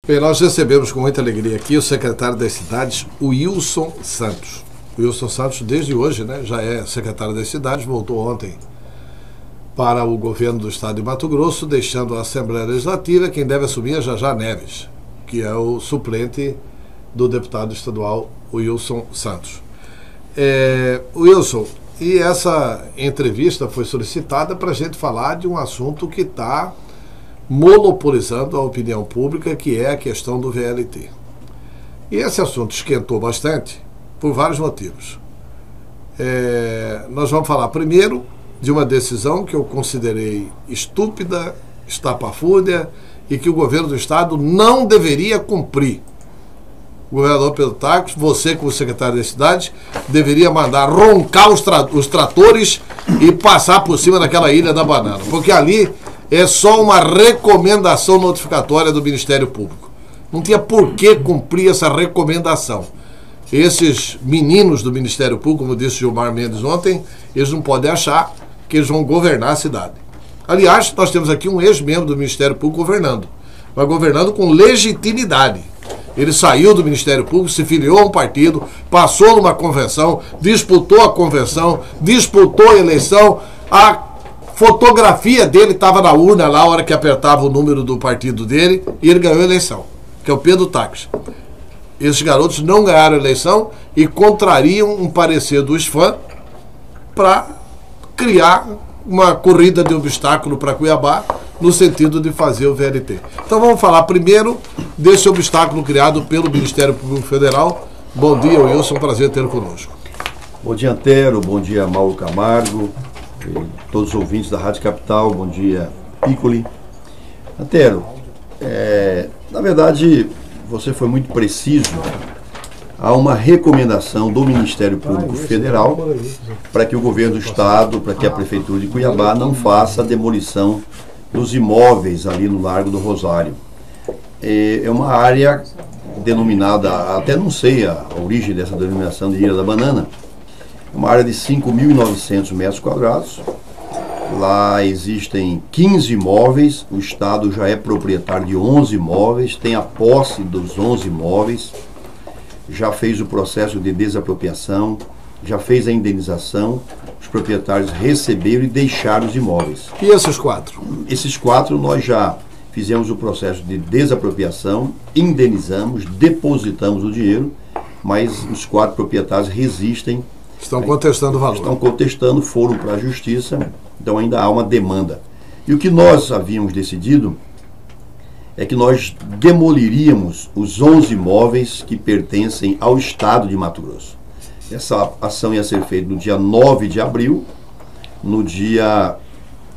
Bem, nós recebemos com muita alegria aqui o secretário das cidades, o Wilson Santos. O Wilson Santos, desde hoje, já é secretário das cidades, voltou ontem para o governo do estado de Mato Grosso, deixando a Assembleia Legislativa. Quem deve assumir é Jajá Neves, que é o suplente do deputado estadual Wilson Santos. Wilson, e essa entrevista foi solicitada para a gente falar de um assunto que está monopolizando a opinião pública, que é a questão do VLT. E esse assunto esquentou bastante por vários motivos. Nós vamos falar primeiro de uma decisão que eu considerei estúpida, estapafúrdia e que o governo do estado não deveria cumprir. O governador Pedro Taques, você como secretário da cidade, deveria mandar roncar os tratores e passar por cima daquela Ilha da Banana, porque ali é só uma recomendação notificatória do Ministério Público. Não tinha por que cumprir essa recomendação. Esses meninos do Ministério Público, como disse Gilmar Mendes ontem, eles não podem achar que eles vão governar a cidade. Aliás, nós temos aqui um ex-membro do Ministério Público governando, mas governando com legitimidade. Ele saiu do Ministério Público, se filiou a um partido, passou numa convenção, disputou a convenção, disputou a eleição. A fotografia dele estava na urna lá, a hora que apertava o número do partido dele, e ele ganhou a eleição, que é o Pedro Taques. Esses garotos não ganharam a eleição e contrariam um parecer do SFAM para criar uma corrida de obstáculo para Cuiabá, no sentido de fazer o VLT. Então vamos falar primeiro desse obstáculo criado pelo Ministério Público Federal. Bom dia, Wilson, prazer tê-lo conosco. Bom dia, Antero, bom dia, Mauro Camargo, todos os ouvintes da Rádio Capital, bom dia, Piccoli. Antero, na verdade, você foi muito preciso. Há uma recomendação do Ministério Público Federal para que o governo do estado, para que a Prefeitura de Cuiabá não faça a demolição dos imóveis ali no Largo do Rosário. É uma área denominada, até não sei a origem dessa denominação de Ilha da Banana, é uma área de 5.900 metros quadrados. Lá existem 15 imóveis, o estado já é proprietário de 11 imóveis, tem a posse dos 11 imóveis, já fez o processo de desapropriação, já fez a indenização, os proprietários receberam e deixaram os imóveis. E esses quatro? Esses quatro nós já fizemos o processo de desapropriação, indenizamos, depositamos o dinheiro, mas os quatro proprietários resistem. Estão contestando o valor. Estão contestando, foram para a justiça, então ainda há uma demanda. E o que nós havíamos decidido é que nós demoliríamos os 11 imóveis que pertencem ao estado de Mato Grosso. Essa ação ia ser feita no dia 9 de abril. No dia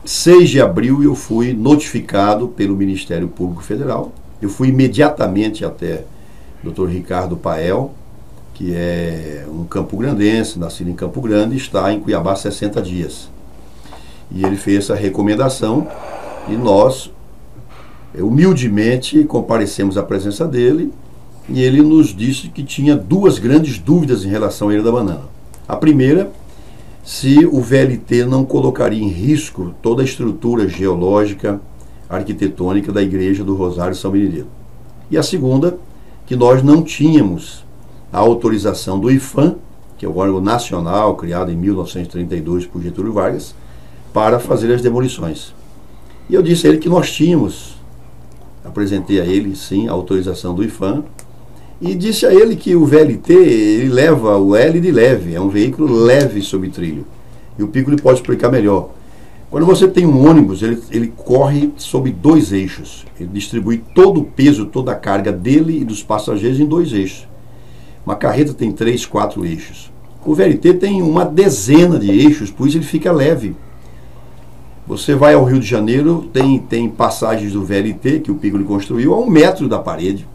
6 de abril eu fui notificado pelo Ministério Público Federal. Eu fui imediatamente até o Dr. Ricardo Pael, que é um campograndense, nascido em Campo Grande, e está em Cuiabá há 60 dias. E ele fez essa recomendação e nós, humildemente, comparecemos à presença dele e ele nos disse que tinha duas grandes dúvidas em relação à Ilha da Banana. A primeira, se o VLT não colocaria em risco toda a estrutura geológica, arquitetônica da Igreja do Rosário São Benedito. E a segunda, que nós não tínhamos a autorização do IPHAN, que é o órgão nacional criado em 1932 por Getúlio Vargas, para fazer as demolições. E eu disse a ele que nós tínhamos, apresentei a ele, sim, a autorização do IPHAN, e disse a ele que o VLT, ele leva o L de leve, é um veículo leve sobre trilho. E o Piccoli pode explicar melhor. Quando você tem um ônibus, ele corre sobre 2 eixos. Ele distribui todo o peso, toda a carga dele e dos passageiros em 2 eixos. Uma carreta tem 3, 4 eixos. O VLT tem uma dezena de eixos, por isso ele fica leve. Você vai ao Rio de Janeiro, tem passagens do VLT que o Piccoli construiu a 1 metro da parede,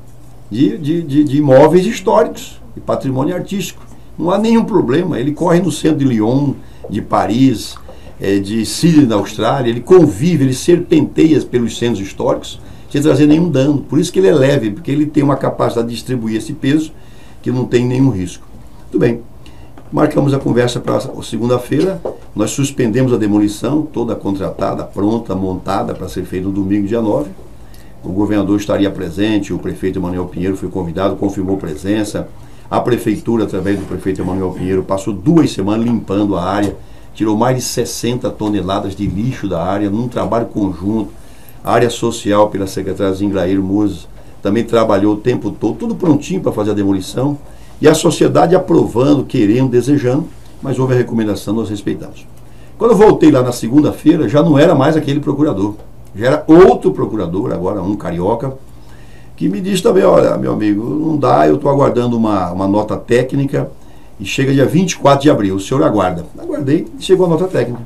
de imóveis históricos, de patrimônio artístico. Não há nenhum problema, ele corre no centro de Lyon, de Paris, de Sydney, na Austrália, ele convive, ele serpenteia pelos centros históricos, sem trazer nenhum dano. Por isso que ele é leve, porque ele tem uma capacidade de distribuir esse peso que não tem nenhum risco. Tudo bem. Marcamos a conversa para segunda-feira, nós suspendemos a demolição, toda contratada, pronta, montada para ser feita no domingo, dia 9. o governador estaria presente, o prefeito Emanuel Pinheiro foi convidado, confirmou presença. A prefeitura, através do prefeito Emanuel Pinheiro, passou 2 semanas limpando a área, tirou mais de 60 toneladas de lixo da área, num trabalho conjunto. A área social, pela secretária Zingrair Muzes, também trabalhou o tempo todo, tudo prontinho para fazer a demolição. E a sociedade aprovando, querendo, desejando, mas houve a recomendação, nós respeitamos. Quando eu voltei lá na segunda-feira, já não era mais aquele procurador, já era outro procurador, agora um carioca, que me disse também, olha, meu amigo, não dá, eu estou aguardando uma nota técnica e chega dia 24 de abril, o senhor aguarda. Aguardei e chegou a nota técnica,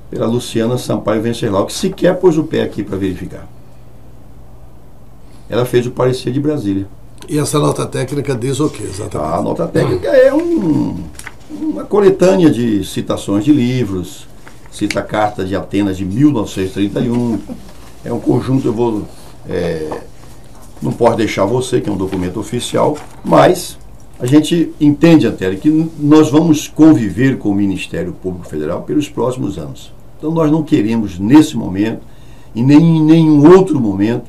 pela Luciana Sampaio Venceslau, que sequer pôs o pé aqui para verificar. Ela fez o parecer de Brasília. E essa nota técnica diz o quê, exatamente? A nota técnica é uma coletânea de citações de livros, cita a Carta de Atenas de 1931, é um conjunto, eu vou... não posso deixar você, que é um documento oficial, mas a gente entende, Antero, que nós vamos conviver com o Ministério Público Federal pelos próximos anos. Então nós não queremos, nesse momento, e nem em nenhum outro momento,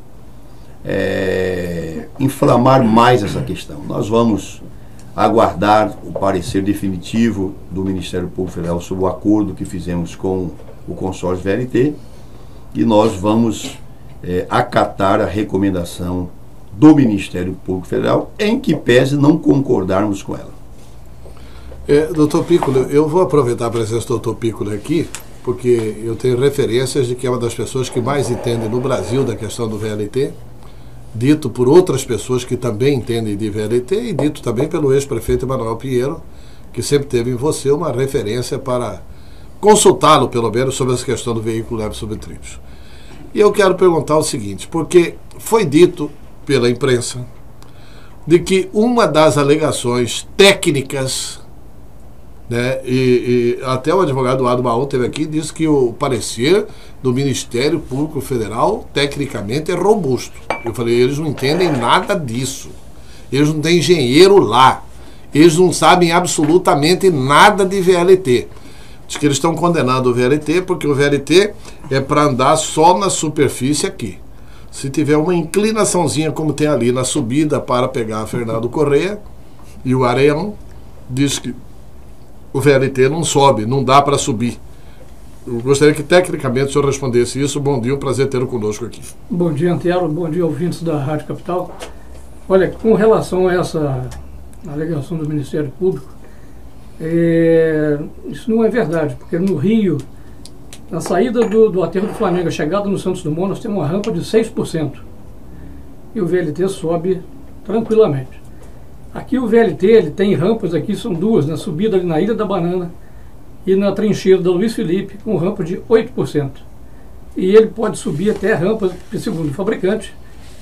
inflamar mais essa questão. Nós vamos aguardar o parecer definitivo do Ministério Público Federal sobre o acordo que fizemos com o consórcio VLT e nós vamos acatar a recomendação do Ministério Público Federal, em que pese não concordarmos com ela. Doutor Piccolo, eu vou aproveitar a presença do doutor Piccolo aqui, porque eu tenho referências de que é uma das pessoas que mais entende no Brasil da questão do VLT, dito por outras pessoas que também entendem de VLT e dito também pelo ex-prefeito Emanuel Pinheiro, que sempre teve em você uma referência para consultá-lo, pelo menos, sobre essa questão do veículo leve sobre trilhos. E eu quero perguntar o seguinte, porque foi dito pela imprensa de que uma das alegações técnicas, né, e até o advogado Ado Maon teve aqui, disse que o parecer do Ministério Público Federal tecnicamente é robusto. Eu falei, eles não entendem nada disso, eles não têm engenheiro lá, eles não sabem absolutamente nada de VLT. Diz que eles estão condenando o VLT porque o VLT é para andar só na superfície aqui. Se tiver uma inclinaçãozinha como tem ali na subida para pegar a Fernando Correia e o Areião, diz que o VLT não sobe, não dá para subir. Eu gostaria que tecnicamente o senhor respondesse isso. Bom dia, um prazer tê-lo conosco aqui. Bom dia, Antero, bom dia, ouvintes da Rádio Capital. Olha, com relação a essa alegação do Ministério Público, isso não é verdade, porque no Rio, na saída do aterro do Flamengo, a chegada no Santos Dumont, nós temos uma rampa de 6%. E o VLT sobe tranquilamente. Aqui o VLT, ele tem rampas aqui, são duas, na subida ali na Ilha da Banana e na trincheira da Luiz Felipe, com rampa de 8%. E ele pode subir até rampas, segundo o fabricante,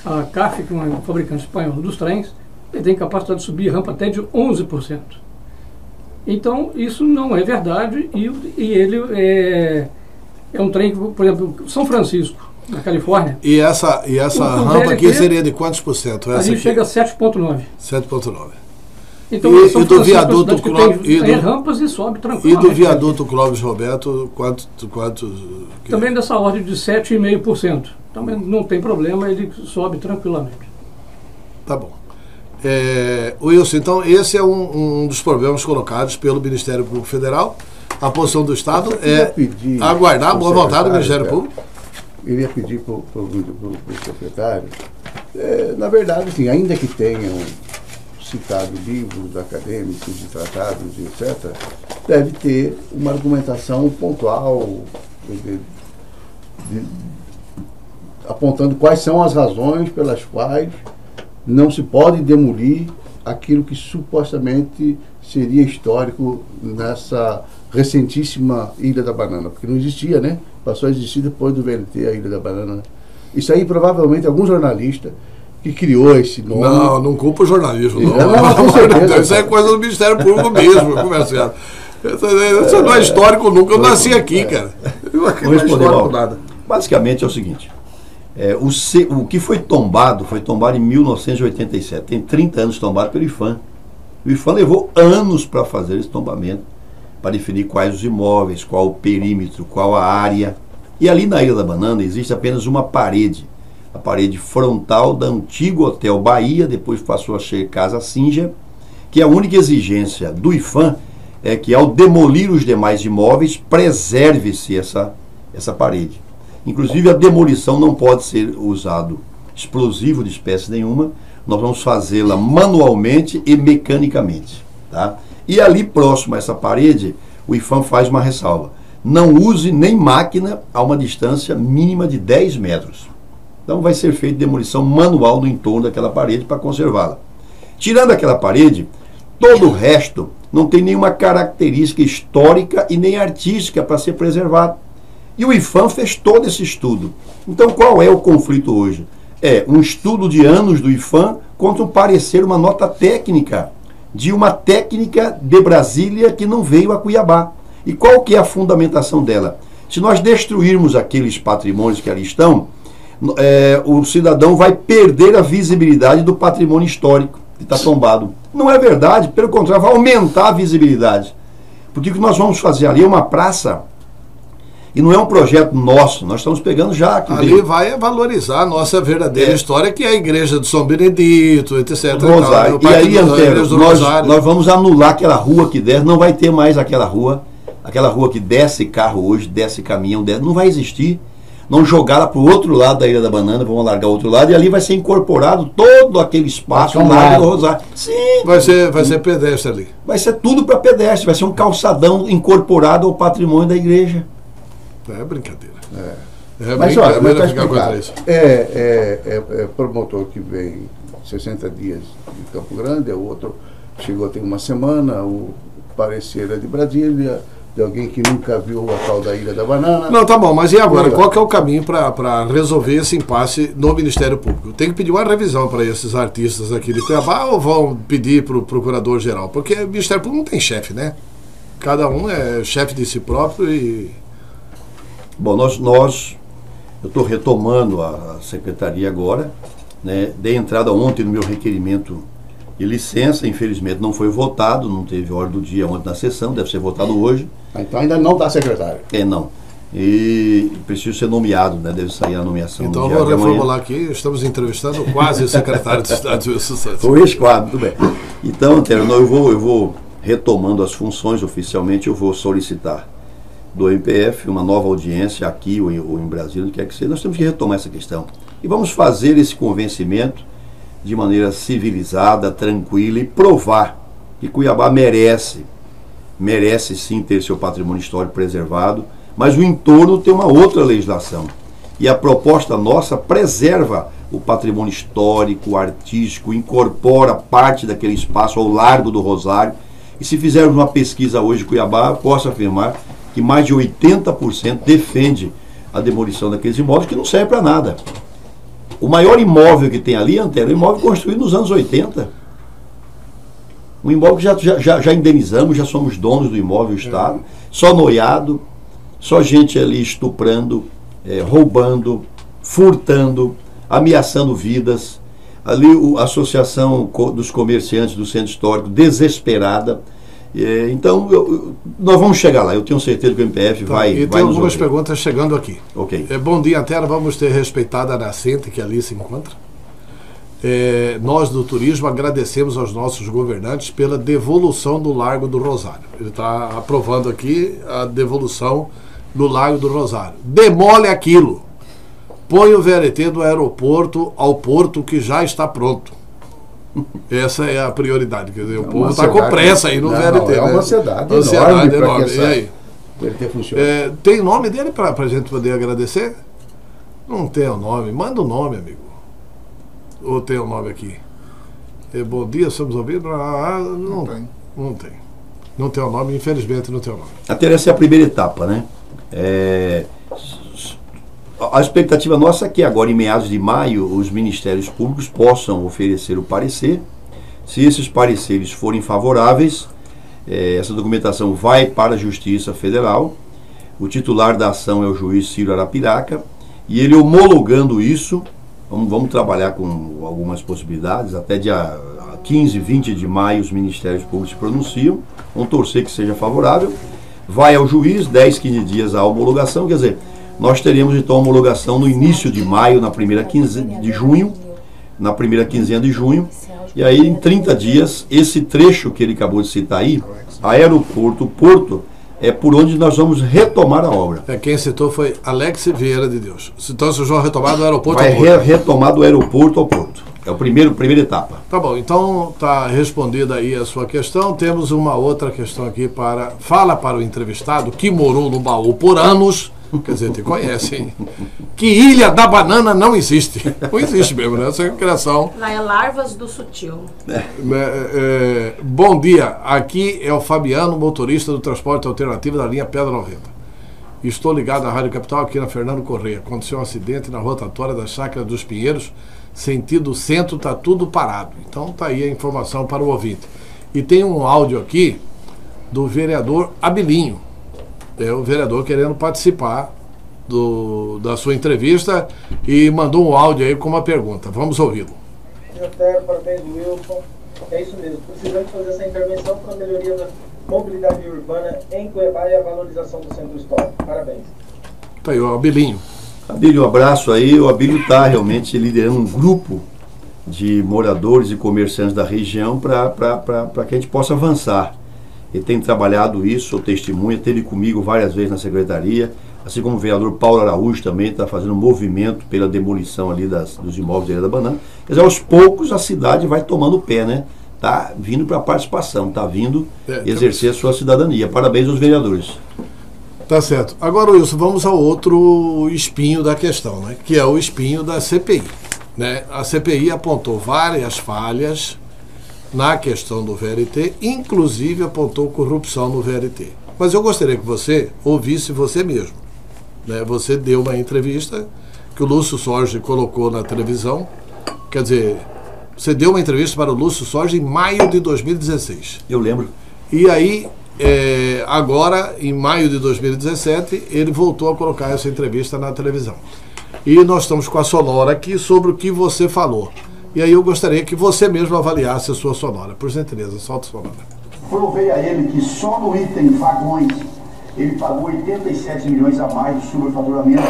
a CAF, que é um fabricante espanhol dos trens, ele tem capacidade de subir rampa até de 11%. Então, isso não é verdade e ele é um trem, por exemplo, São Francisco, na Califórnia. E essa rampa aqui seria de quantos por cento? A gente chega a 7,9%. 7,9%. Então, e do viaduto Clóvis, tem rampas e sobe tranquilamente. E do viaduto Clóvis Roberto, quantos? Também dessa ordem de 7,5%. Também não tem problema, ele sobe tranquilamente. Tá bom. Wilson, então esse é um dos problemas colocados pelo Ministério Público Federal. A posição do Estado é aguardar a boa vontade do Ministério Público. Eu iria pedir para o secretário, na verdade, assim, ainda que tenham citado livros acadêmicos e tratados, etc., deve ter uma argumentação pontual, apontando quais são as razões pelas quais não se pode demolir aquilo que supostamente seria histórico nessa recentíssima Ilha da Banana, porque não existia, né? Passou a existir depois do VLT, a Ilha da Banana. Isso aí provavelmente algum jornalista que criou esse nome. Não culpa o jornalismo, não. Com certeza. Isso é coisa do Ministério Público mesmo, comercial. Isso não é histórico nunca, eu nasci aqui, cara. Vou responder, nada. Basicamente é o seguinte, o que foi tombado em 1987, tem 30 anos tombado pelo IPHAN. O IPHAN levou anos para fazer esse tombamento, para definir quais os imóveis, qual o perímetro, qual a área. E ali na Ilha da Banana existe apenas uma parede. a parede frontal do antigo Hotel Bahia, depois passou a ser Casa Sinja, que a única exigência do IPHAN é que, ao demolir os demais imóveis, preserve-se essa parede. Inclusive, a demolição não pode ser usado explosivo de espécie nenhuma, nós vamos fazê-la manualmente e mecanicamente. Tá? E ali próximo a essa parede, o IPHAN faz uma ressalva: não use nem máquina a uma distância mínima de 10 metros. Então vai ser feita demolição manual no entorno daquela parede para conservá-la. Tirando aquela parede, todo o resto não tem nenhuma característica histórica e nem artística para ser preservado. E o IPHAN fez todo esse estudo. Então qual é o conflito hoje? É um estudo de anos do IPHAN contra um parecer, uma nota técnica de uma técnica de Brasília que não veio a Cuiabá. E qual que é a fundamentação dela? Se nós destruirmos aqueles patrimônios que ali estão, o cidadão vai perder a visibilidade do patrimônio histórico que está tombado. Não é verdade, pelo contrário, vai aumentar a visibilidade. Porque o que nós vamos fazer ali é uma praça, e não é um projeto nosso, nós estamos pegando já. Ali vai valorizar a nossa verdadeira história, que é a igreja de São Benedito, etc. Rosário. E aí, Antero, nós vamos anular aquela rua que desce, não vai ter mais aquela rua que desce carro hoje, desce caminhão, não vai existir. Não jogar ela para o outro lado da Ilha da Banana, vamos alargar o outro lado, e ali vai ser incorporado todo aquele espaço lá do Rosário. Sim. Vai ser pedestre ali. Vai ser tudo para pedestre, vai ser um calçadão incorporado ao patrimônio da igreja. É brincadeira. Mas olha, ficar contra isso. Promotor que vem 60 dias de Campo Grande, o outro chegou tem uma semana, o parecer é de Brasília, de alguém que nunca viu a tal da Ilha da Banana. Não, tá bom, mas e agora? Qual que é o caminho para resolver esse impasse no Ministério Público? Tem que pedir uma revisão para esses artistas aqui de Cuiabá ou vão pedir para o Procurador-Geral? Porque o Ministério Público não tem chefe, né? Cada um é chefe de si próprio e... Bom, eu estou retomando a secretaria agora, né? Dei entrada ontem no meu requerimento de licença, infelizmente não foi votado, não teve ordem do dia ontem na sessão, deve ser votado hoje. Então ainda não está secretário. Não. E preciso ser nomeado, né? Deve sair a nomeação. Então eu vou reformular aqui, estamos entrevistando quase o secretário de Estado de Sucesso. O ex-quadro, tudo bem. Então, Antero, eu vou retomando as funções oficialmente, eu vou solicitar do MPF uma nova audiência aqui ou em Brasília, onde quer que seja. Nós temos que retomar essa questão. E vamos fazer esse convencimento de maneira civilizada, tranquila, e provar que Cuiabá merece sim ter seu patrimônio histórico preservado, mas o entorno tem uma outra legislação. E a proposta nossa preserva o patrimônio histórico, artístico, incorpora parte daquele espaço ao largo do Rosário. E se fizermos uma pesquisa hoje em Cuiabá, posso afirmar que mais de 80% defende a demolição daqueles imóveis que não servem para nada. O maior imóvel que tem ali, Antero, é um imóvel construído nos anos 80. Um imóvel que já indenizamos, já somos donos do imóvel, o Estado. Só noiado, só gente ali estuprando, roubando, furtando, ameaçando vidas. Ali a Associação dos Comerciantes do Centro Histórico, desesperada. Então, nós vamos chegar lá. Eu tenho certeza que o MPF vai E tem algumas perguntas chegando aqui. Ok. Bom dia, Antero. Vamos ter respeitado a nascente que ali se encontra. Nós do turismo agradecemos aos nossos governantes pela devolução do Largo do Rosário. Ele está aprovando aqui a devolução do Largo do Rosário. Demole aquilo. Põe o VLT do aeroporto ao porto que já está pronto. Essa é a prioridade. Quer dizer, o povo está com pressa aí no VLT. É uma ansiedade enorme para que esse VLT funcione. Tem nome dele para a gente poder agradecer? Não tem o nome. Manda o nome, amigo. Ou tem o nome aqui? Bom dia, estamos ouvindo? Não tem. Não tem o nome, infelizmente não tem o nome. Até essa é a primeira etapa, né? A expectativa nossa é que agora, em meados de maio, os ministérios públicos possam oferecer o parecer. Se esses pareceres forem favoráveis, essa documentação vai para a Justiça Federal. O titular da ação é o juiz Ciro Arapiraca, e ele homologando isso, vamos trabalhar com algumas possibilidades, até dia 15, 20 de maio os ministérios públicos se pronunciam, vamos torcer que seja favorável, vai ao juiz, 10, 15 dias a homologação, quer dizer, nós teremos então a homologação no início de maio, na primeira quinzena de junho, e aí em 30 dias, esse trecho que ele acabou de citar aí, aeroporto, porto, é por onde nós vamos retomar a obra. Quem citou foi Alex Vieira de Deus. Então vocês vão retomar do aeroporto ao porto. Vai retomar do aeroporto ao porto. É a primeira etapa. Tá bom, então está respondida aí a sua questão. Temos uma outra questão aqui fala para o entrevistado que morou no baú por anos, quer dizer, te conhece, hein? Que Ilha da Banana não existe. Não existe mesmo, né? Essa criação. Lá é Larvas do Sutil. Bom dia, aqui é o Fabiano, motorista do transporte alternativo da linha Pedra Alvenda. Estou ligado à Rádio Capital aqui na Fernando Correia. Aconteceu um acidente na rotatória da Chácara dos Pinheiros, sentido centro, está tudo parado. Então está aí a informação para o ouvinte. E tem um áudio aqui do vereador Abilinho. É o vereador querendo participar da sua entrevista e mandou um áudio aí com uma pergunta. Vamos ouvi-lo. Parabéns, Wilson. É isso mesmo. Precisamos fazer essa intervenção para a melhoria da mobilidade urbana em Cuiabá e a valorização do centro histórico. Parabéns. Tá aí o Abilinho. Abílio, um abraço aí. O Abílio está realmente liderando um grupo de moradores e comerciantes da região para que a gente possa avançar. Ele tem trabalhado isso, sou testemunha, esteve comigo várias vezes na secretaria, assim como o vereador Paulo Araújo também está fazendo um movimento pela demolição ali dos imóveis da Ilha da Banana. Quer dizer, aos poucos a cidade vai tomando pé, né? Está vindo para a participação, está vindo exercer a sua cidadania. Parabéns aos vereadores. Tá certo. Agora, Wilson, vamos ao outro espinho da questão, né? Que é o espinho da CPI. Né? A CPI apontou várias falhas na questão do VLT, inclusive apontou corrupção no VLT. Mas eu gostaria que você ouvisse você mesmo. Né? Você deu uma entrevista que o Lúcio Sorge colocou na televisão. Quer dizer, você deu uma entrevista para o Lúcio Sorge em maio de 2016. Eu lembro. E aí, agora, em maio de 2017, ele voltou a colocar essa entrevista na televisão. E nós estamos com a sonora aqui sobre o que você falou. E aí eu gostaria que você mesmo avaliasse a sua sonora. Por gentileza, solta a sonora. Provei a ele que só no item vagões ele pagou 87 milhões a mais de superfaturamento,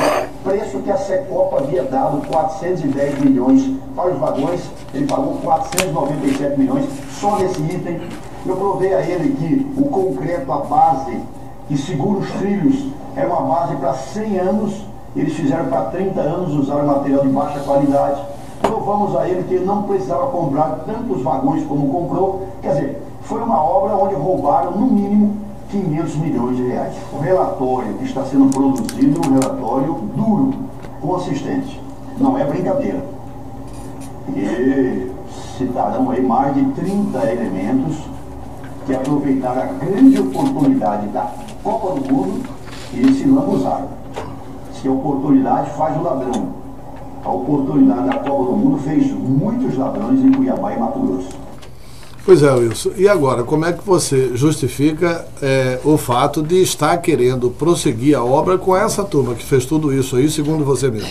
preço que a Secopa havia dado 410 milhões para os vagões, ele pagou 497 milhões só nesse item. Eu provei a ele que o concreto, a base que segura os trilhos, é uma base para 100 anos, eles fizeram para 30 anos, usaram material de baixa qualidade. Provamos a ele que ele não precisava comprar tantos vagões como comprou, quer dizer, foi uma obra onde roubaram no mínimo 500 milhões de reais. O relatório que está sendo produzido é um relatório duro, consistente, não é brincadeira. E citarão aí mais de 30 elementos que aproveitaram a grande oportunidade da Copa do Mundo e se lambuzaram. Se a oportunidade faz o ladrão. A oportunidade da Copa do Mundo fez muitos ladrões em Cuiabá e Mato Grosso. Pois é, Wilson. E agora, como é que você justifica o fato de estar querendo prosseguir a obra com essa turma que fez tudo isso aí, segundo você mesmo?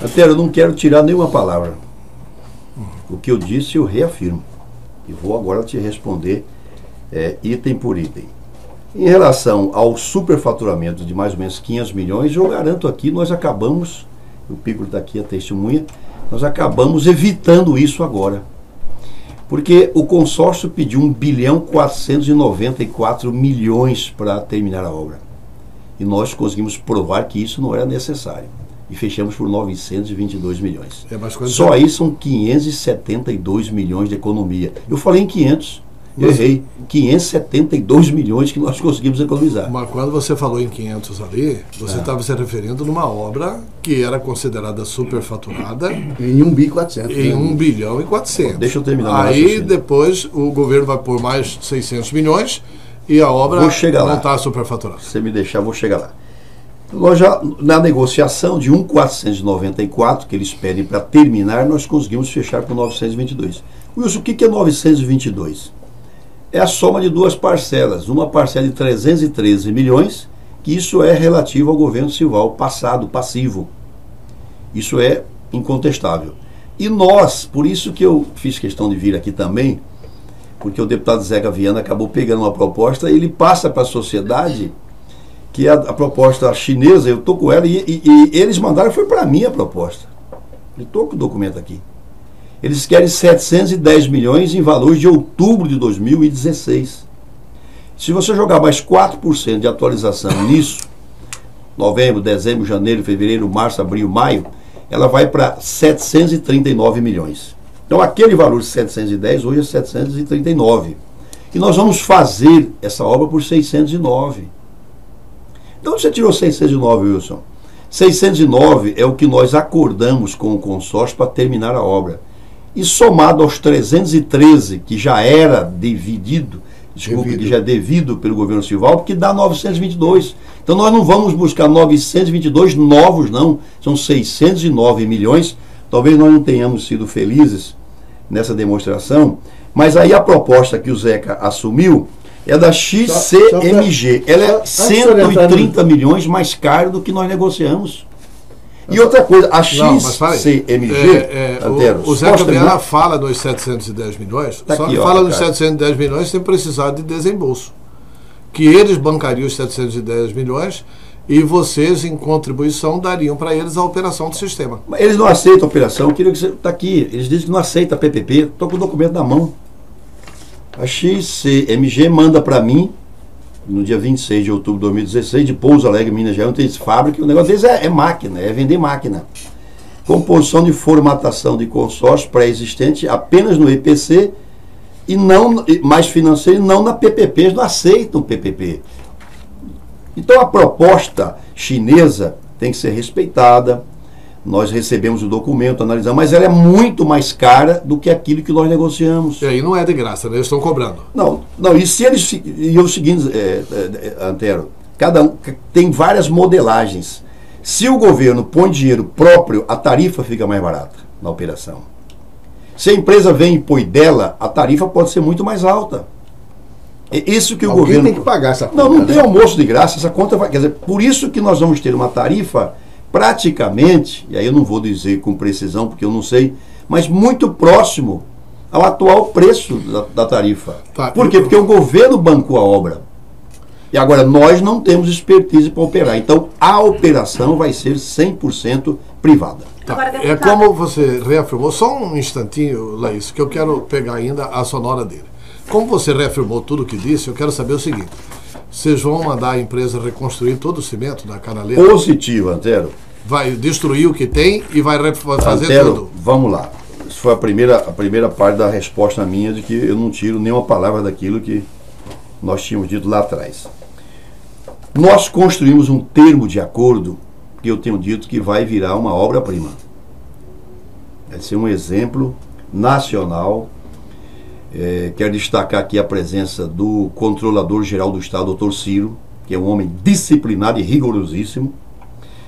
Até eu não quero tirar nenhuma palavra. O que eu disse eu reafirmo. E vou agora te responder item por item. Em relação ao superfaturamento de mais ou menos 500 milhões, eu garanto aqui, nós acabamos, o Piccolo está aqui, a testemunha, nós acabamos evitando isso agora. Porque o consórcio pediu 1.494 bilhões para terminar a obra. E nós conseguimos provar que isso não era necessário. E fechamos por 922 milhões. Só aí são 572 milhões de economia. Eu falei em 500. Eu errei. 572 milhões que nós conseguimos economizar. Mas quando você falou em 500 ali, você estava se referindo numa obra que era considerada superfaturada. Em 1 bi 400. Em 1 bilhão e 400. Deixa eu terminar. Aí depois o governo vai pôr mais 600 milhões e a obra não está superfaturada. Se você me deixar, vou chegar lá. Nós já, na negociação de 1.494, que eles pedem para terminar, nós conseguimos fechar por 922. Wilson, o que é 922? É a soma de duas parcelas. Uma parcela de 313 milhões, que isso é relativo ao governo Silval, passado, passivo. Isso é incontestável. E nós, por isso que eu fiz questão de vir aqui também, porque o deputado Zeca Viana acabou pegando uma proposta e ele passa para a sociedade que a proposta chinesa, eu estou com ela, e eles mandaram, foi para mim a proposta. Eu estou com o documento aqui. Eles querem 710 milhões em valores de outubro de 2016. Se você jogar mais 4% de atualização nisso, novembro, dezembro, janeiro, fevereiro, março, abril, maio, ela vai para 739 milhões. Então aquele valor de 710 hoje é 739. E nós vamos fazer essa obra por 609. Então você tirou 609, Wilson. 609 é o que nós acordamos com o consórcio para terminar a obra. E somado aos 313 que já era devido pelo governo Sivaldo, que dá 922. Então nós não vamos buscar 922 novos, não. São 609 milhões. Talvez nós não tenhamos sido felizes nessa demonstração, mas aí a proposta que o Zeca assumiu é da XCMG. Ela é 130 milhões mais cara do que nós negociamos. E outra coisa, a XCMG... o Zeca Vieira fala nos 710 milhões, tá só aqui, que fala nos 710 milhões sem precisar de desembolso. Que eles bancariam os 710 milhões e vocês, em contribuição, dariam para eles a operação do sistema. Mas eles não aceitam a operação, eu queria que você... Está aqui, eles dizem que não aceitam a PPP, estou com o documento na mão. A XCMG manda para mim, no dia 26 de outubro de 2016, de Pouso Alegre, Minas Gerais, tem fábrica, o negócio deles é máquina, é vender máquina. Composição de formatação de consórcio pré-existente apenas no EPC e não mais financeiro, não na PPP, eles não aceitam PPP. Então a proposta chinesa tem que ser respeitada. Nós recebemos o documento, analisamos, mas ela é muito mais cara do que aquilo que nós negociamos. E aí não é de graça, né? Eles estão cobrando. Não, e se eles... E o seguinte, Antero, cada um tem várias modelagens. Se o governo põe dinheiro próprio, a tarifa fica mais barata na operação. Se a empresa vem e põe dela, a tarifa pode ser muito mais alta. É isso que o governo... tem que pagar essa conta. Não tem almoço de graça, essa conta vai... Quer dizer, por isso que nós vamos ter uma tarifa praticamente, e aí eu não vou dizer com precisão, porque eu não sei, mas muito próximo ao atual preço da tarifa. Tá, por quê? Porque o governo bancou a obra. E agora nós não temos expertise para operar. Então a operação vai ser 100% privada. Tá. É como você reafirmou, só um instantinho, Laís, que eu quero pegar ainda a sonora dele. Como você reafirmou tudo o que disse, eu quero saber o seguinte: vocês vão mandar a empresa reconstruir todo o cimento da canaleira? Positivo, Antero. Vai destruir o que tem e vai fazer Antero, tudo? Vamos lá. Isso foi a primeira parte da resposta minha, de que eu não tiro nenhuma palavra daquilo que nós tínhamos dito lá atrás. Nós construímos um termo de acordo que eu tenho dito que vai virar uma obra-prima. Vai ser um exemplo nacional. Quero destacar aqui a presença do Controlador-Geral do Estado, Dr. Ciro, que é um homem disciplinado e rigorosíssimo,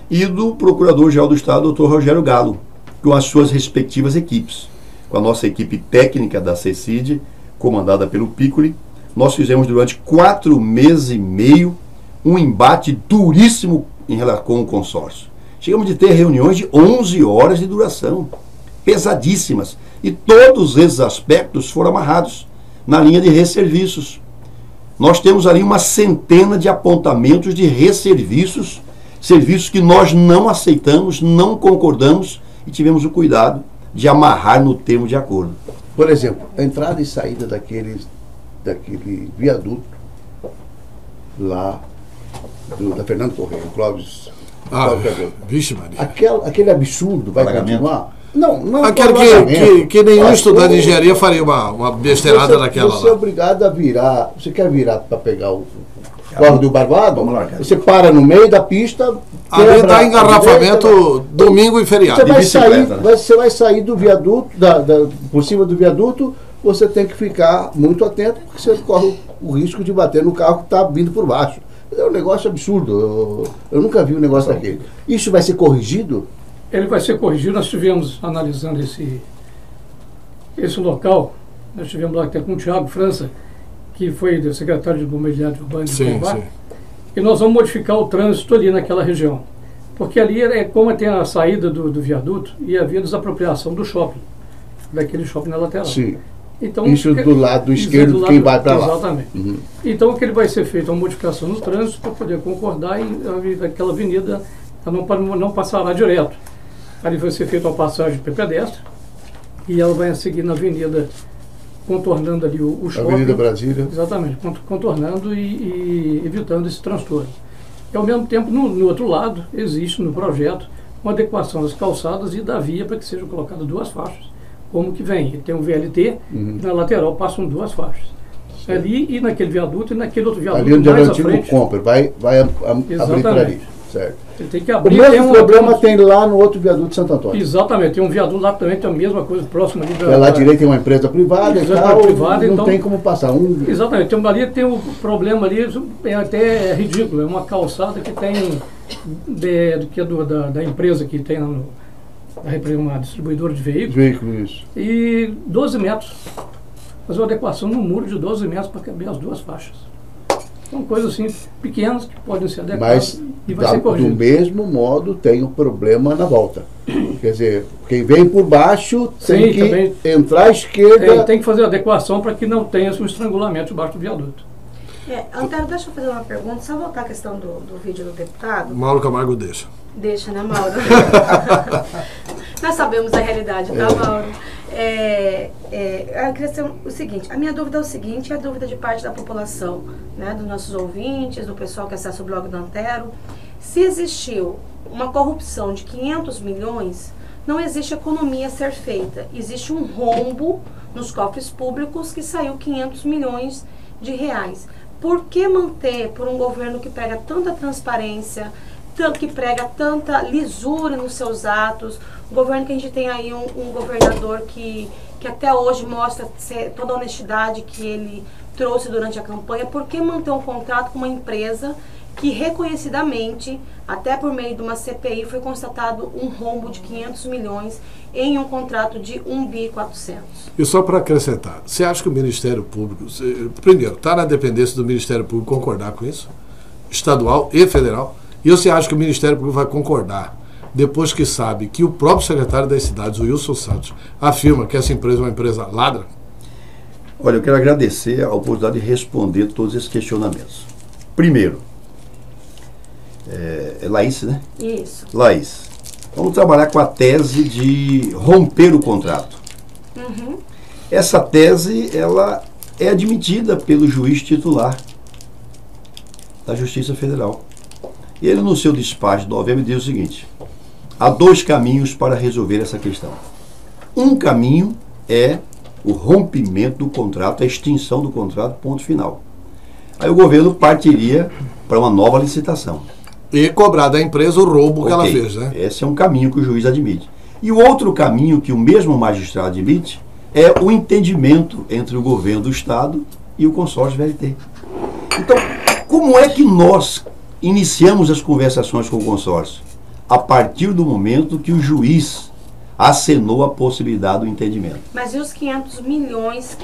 e do Procurador-Geral do Estado, Dr. Rogério Galo, com as suas respectivas equipes. Com a nossa equipe técnica da CECID, comandada pelo Piccoli, nós fizemos durante 4 meses e meio um embate duríssimo com o consórcio. Chegamos de ter reuniões de 11 horas de duração, pesadíssimas, e todos esses aspectos foram amarrados na linha de resserviços. Nós temos ali uma centena de apontamentos de resserviços, serviços que nós não aceitamos, não concordamos e tivemos o cuidado de amarrar no termo de acordo. Por exemplo, a entrada e saída daquele viaduto lá da Fernando Correia, Clóvis. Vixe, Maria. Aquele absurdo vai continuar? Não Aquele que nenhum estudante de engenharia faria uma besteirada daquela lá. Você é obrigado a virar. Você quer virar para pegar o Córrego do Barbado? Você para no meio da pista. Ali está engarrafamento domingo e feriado. Você vai sair do viaduto, por cima do viaduto, você tem que ficar muito atento, porque você corre o risco de bater no carro que está vindo por baixo. É um negócio absurdo. Eu nunca vi um negócio daquele. Isso vai ser corrigido? Ele vai ser corrigido. Nós estivemos analisando esse local. Nós estivemos lá até com o Thiago França, que foi o secretário de Mobilidade Urbana de Cuiabá. E nós vamos modificar o trânsito ali naquela região. Porque ali como tem a saída do viaduto e havia desapropriação do shopping, daquele shopping na lateral. Sim. Então, Isso do lado esquerdo de quem vai para lá. Exatamente. Então, o que ele vai ser feito é uma modificação no trânsito para poder concordar e aquela avenida não passará direto. Ali vai ser feita uma passagem para pedestre e ela vai seguir na avenida, contornando ali o shopping. Avenida Brasília. Exatamente, contornando e evitando esse transtorno. E, ao mesmo tempo, no outro lado, existe no projeto uma adequação das calçadas e da via para que sejam colocadas 2 faixas. Como que vem? Ele tem um VLT e na lateral passam 2 faixas. Ali e naquele viaduto e naquele outro viaduto Ali onde era o mais à antigo frente. Comper, vai abrir para ali. Certo. Ele tem que O abrir. mesmo problema tem lá no outro viaduto de Santo Antônio. Exatamente, tem um viaduto lá também, tem a mesma coisa próxima ali da. Lá à direita tem uma empresa privada e tal, privada, não então, tem como passar. Exatamente, ali tem um problema ali, é até ridículo, é uma calçada que tem, que é da empresa que tem uma distribuidora de veículos, Isso. e 12 metros. Fazer uma adequação no muro de 12 metros para caber as 2 faixas. São coisas assim pequenas que podem ser adequadas Mas e vai ser do corrigido. mesmo modo tem um problema na volta. Quer dizer, quem vem por baixo tem Sim, que também entrar à esquerda. tem que fazer adequação para que não tenha um estrangulamento debaixo do viaduto. Antero, deixa eu fazer uma pergunta, só voltar à questão do vídeo do deputado. Mauro Camargo deixa. Deixa, né, Mauro? Nós sabemos a realidade, tá, Mauro? Eu queria saber o seguinte, a minha dúvida é o seguinte, é a dúvida de parte da população, né, dos nossos ouvintes, do pessoal que acessa o blog do Antero. Se existiu uma corrupção de 500 milhões, não existe economia a ser feita. Existe um rombo nos cofres públicos que saiu 500 milhões de reais. Por que manter por um governo que prega tanta transparência, que prega tanta lisura nos seus atos, um governo que a gente tem aí um governador que até hoje mostra toda a honestidade que ele trouxe durante a campanha, por que manter um contrato com uma empresa que reconhecidamente, até por meio de uma CPI, foi constatado um rombo de 500 milhões em um contrato de 1.400 bi? E só para acrescentar, você acha que o Ministério Público, primeiro, está na dependência do Ministério Público concordar com isso? Estadual e federal? E você acha que o Ministério Público vai concordar depois que sabe que o próprio secretário das cidades, o Wilson Santos, afirma que essa empresa é uma empresa ladra? Olha, eu quero agradecer a oportunidade de responder todos esses questionamentos. Primeiro, é Laís, né? Isso. Laís, vamos trabalhar com a tese de romper o contrato. Essa tese, ela é admitida pelo juiz titular da Justiça Federal. Ele, no seu despacho de novembro, diz o seguinte: há 2 caminhos para resolver essa questão. Um caminho é o rompimento do contrato, a extinção do contrato, ponto final. Aí o governo partiria para uma nova licitação. E cobrar da empresa o roubo que ela Ok, fez, né? Esse é um caminho que o juiz admite. E o outro caminho que o mesmo magistrado admite é o entendimento entre o governo do Estado e o consórcio VLT. Então, como é que nós iniciamos as conversações com o consórcio? A partir do momento que o juiz acenou a possibilidade do entendimento. Mas e os 500 milhões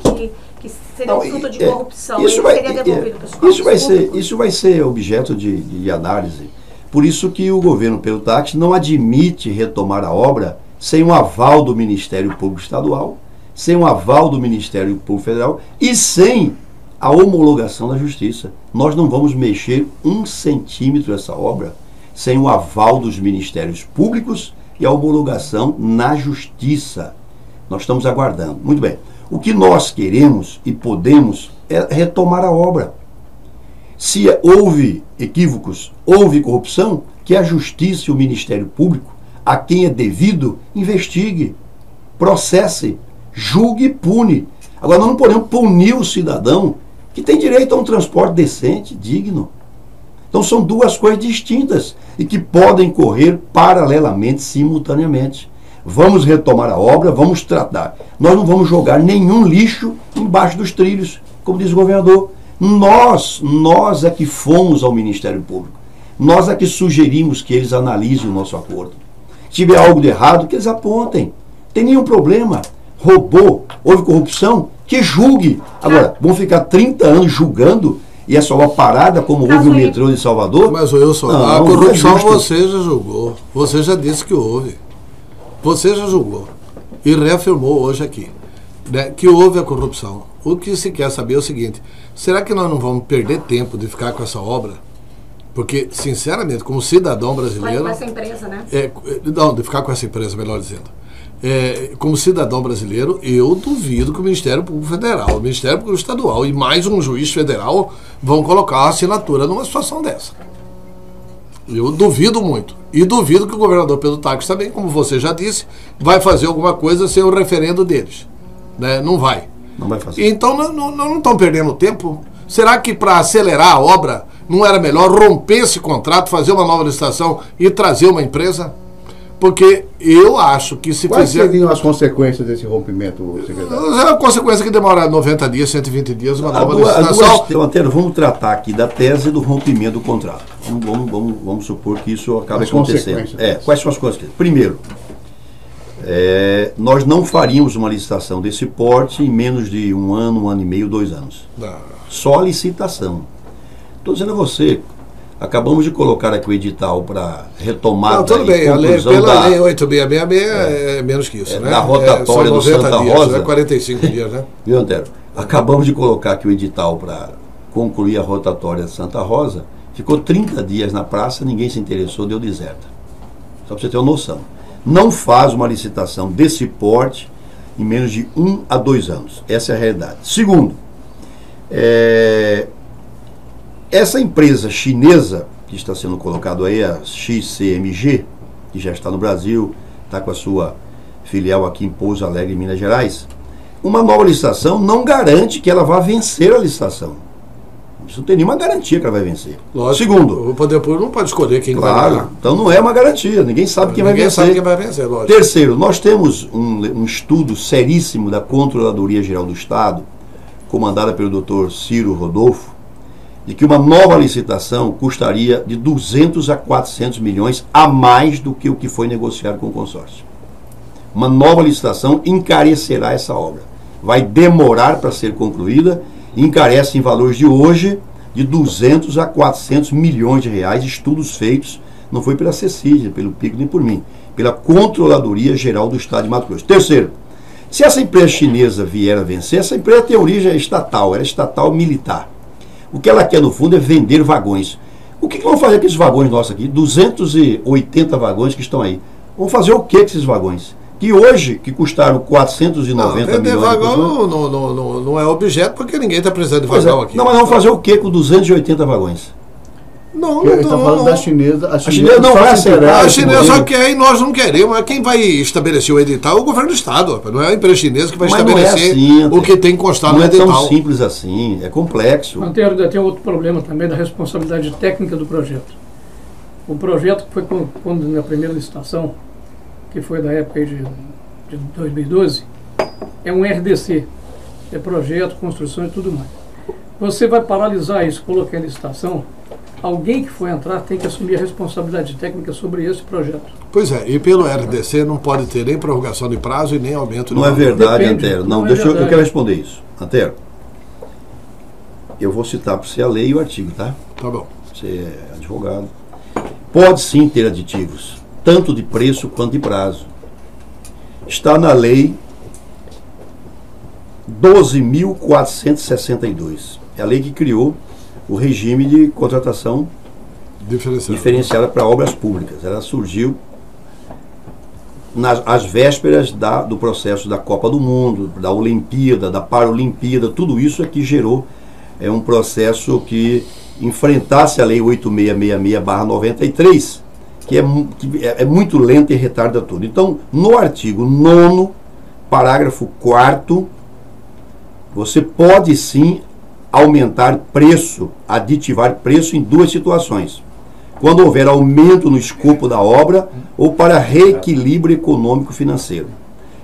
que seriam Não, fruto de corrupção? Isso Ele vai, seria devolvido para os cofres públicos? isso vai ser objeto de análise. Por isso que o governo, pelo táxi, não admite retomar a obra sem um aval do Ministério Público Estadual, sem um aval do Ministério Público Federal e sem a homologação da Justiça. Nós não vamos mexer 1 centímetro essa obra sem o aval dos Ministérios Públicos e a homologação na Justiça. Nós estamos aguardando. Muito bem. O que nós queremos e podemos é retomar a obra. Se houve equívocos, houve corrupção, que a Justiça e o Ministério Público, a quem é devido, investigue, processe, julgue e pune. Agora, nós não podemos punir o cidadão que tem direito a um transporte decente, digno. Então, são 2 coisas distintas e que podem correr paralelamente, simultaneamente. Vamos retomar a obra, vamos tratar. Nós não vamos jogar nenhum lixo embaixo dos trilhos, como diz o governador. Nós é que fomos ao Ministério Público. Nós é que sugerimos que eles analisem o nosso acordo. Se tiver algo de errado, que eles apontem. Tem nenhum problema. Roubou, houve corrupção, que julgue. Agora, vão ficar 30 anos julgando e é só uma parada como houve o metrô de Salvador? Mas, Wilson, Não, a não corrupção é justo. você já julgou. Você já disse que houve. Você já julgou. E reafirmou hoje aqui. né, que houve a corrupção. O que se quer saber é o seguinte: será que nós não vamos perder tempo de ficar com essa obra? Porque, sinceramente, como cidadão brasileiro... Com essa empresa, né? Não, de ficar com essa empresa, melhor dizendo. Como cidadão brasileiro, eu duvido que o Ministério Público Federal, o Ministério Público Estadual e mais um juiz federal vão colocar a assinatura numa situação dessa. Eu duvido muito. E duvido que o governador Pedro Taques também, como você já disse, vai fazer alguma coisa sem o referendo deles. Né? Não vai. Não vai fazer. Então não estão perdendo tempo. Será que para acelerar a obra não era melhor romper esse contrato, fazer uma nova licitação e trazer uma empresa? Porque eu acho que se Quais fizer... seriam as consequências desse rompimento, secretário? É a consequência que demora 90 dias, 120 dias, uma nova licitação. Vamos tratar aqui da tese do rompimento do contrato. Vamos supor que isso acabe acontecendo. Quais são as consequências? Primeiro, nós não faríamos uma licitação desse porte em menos de 1 ano e meio, 2 anos. Só a licitação. Estou dizendo a você, acabamos de colocar aqui o edital para retomada. Não, tudo bem, pela lei 8666 é menos que isso, né? Da rotatória do Santa Rosa. 45 dias, né? Viu, Antero? Acabamos de colocar aqui o edital para concluir a rotatória de Santa Rosa. Ficou 30 dias na praça, ninguém se interessou, deu deserta. Só para você ter uma noção. Não faz uma licitação desse porte em menos de 1 a 2 anos. Essa é a realidade. Segundo, essa empresa chinesa que está sendo colocada aí, a XCMG, que já está no Brasil, está com a sua filial aqui em Pouso Alegre, Minas Gerais, uma nova licitação não garante que ela vá vencer a licitação. Isso não tem nenhuma garantia que ela vai vencer. Lógico, segundo, o Poder Público não pode escolher quem vai ganhar. Então não é uma garantia, ninguém sabe quem vai vencer. Ninguém sabe quem vai vencer, lógico. Terceiro, nós temos um estudo seríssimo da Controladoria Geral do Estado, comandada pelo Dr. Ciro Rodolfo, de que uma nova licitação custaria de 200 a 400 milhões a mais do que o que foi negociado com o consórcio. Uma nova licitação encarecerá essa obra. Vai demorar para ser concluída, encarece em valores de hoje de 200 a 400 milhões de reais, estudos feitos, não foi pela CECID, pelo PICO, nem por mim, pela Controladoria Geral do Estado de Mato Grosso. Terceiro, se essa empresa chinesa vier a vencer, essa empresa tem origem estatal, era estatal militar. O que ela quer, no fundo, é vender vagões. O que vão fazer com esses vagões nossos aqui? 280 vagões que estão aí. Vão fazer o que com esses vagões? Que hoje, que custaram 490 vender milhões... vagão não é objeto, porque ninguém está precisando de vagão aqui. Não, mas vão fazer o que com 280 vagões? Ele está falando da chinesa. A chinesa não vai aceitar. A chinesa só quer e nós não queremos. Quem vai estabelecer o edital é o governo do Estado. Não é a empresa chinesa que vai estabelecer o que tem que constar no edital. Não é tão simples assim, é complexo. Antero, tem outro problema também da responsabilidade técnica do projeto. O projeto que foi quando na primeira licitação, que foi da época de 2012, é um RDC. É projeto, construção e tudo mais. Você vai paralisar isso, colocar em licitação. Alguém que for entrar tem que assumir a responsabilidade técnica sobre esse projeto. Pois é, e pelo RDC não pode ter nem prorrogação de prazo e nem aumento de Não é verdade, Depende, Antero. não é Deixa verdade. eu quero responder isso. Antero, eu vou citar para você a lei e o artigo, tá? Tá bom. Você é advogado. Pode sim ter aditivos, tanto de preço quanto de prazo. Está na lei 12.462. É a lei que criou o regime de contratação diferenciada para obras públicas. Ela surgiu às vésperas do processo da Copa do Mundo, da Olimpíada, da Paralimpíada. Tudo isso é que gerou um processo que enfrentasse a lei 8666/93, que é muito lenta e retarda tudo. Então, no artigo 9º, parágrafo 4º, você pode sim aumentar preço, aditivar preço em 2 situações. Quando houver aumento no escopo da obra ou para reequilíbrio econômico-financeiro.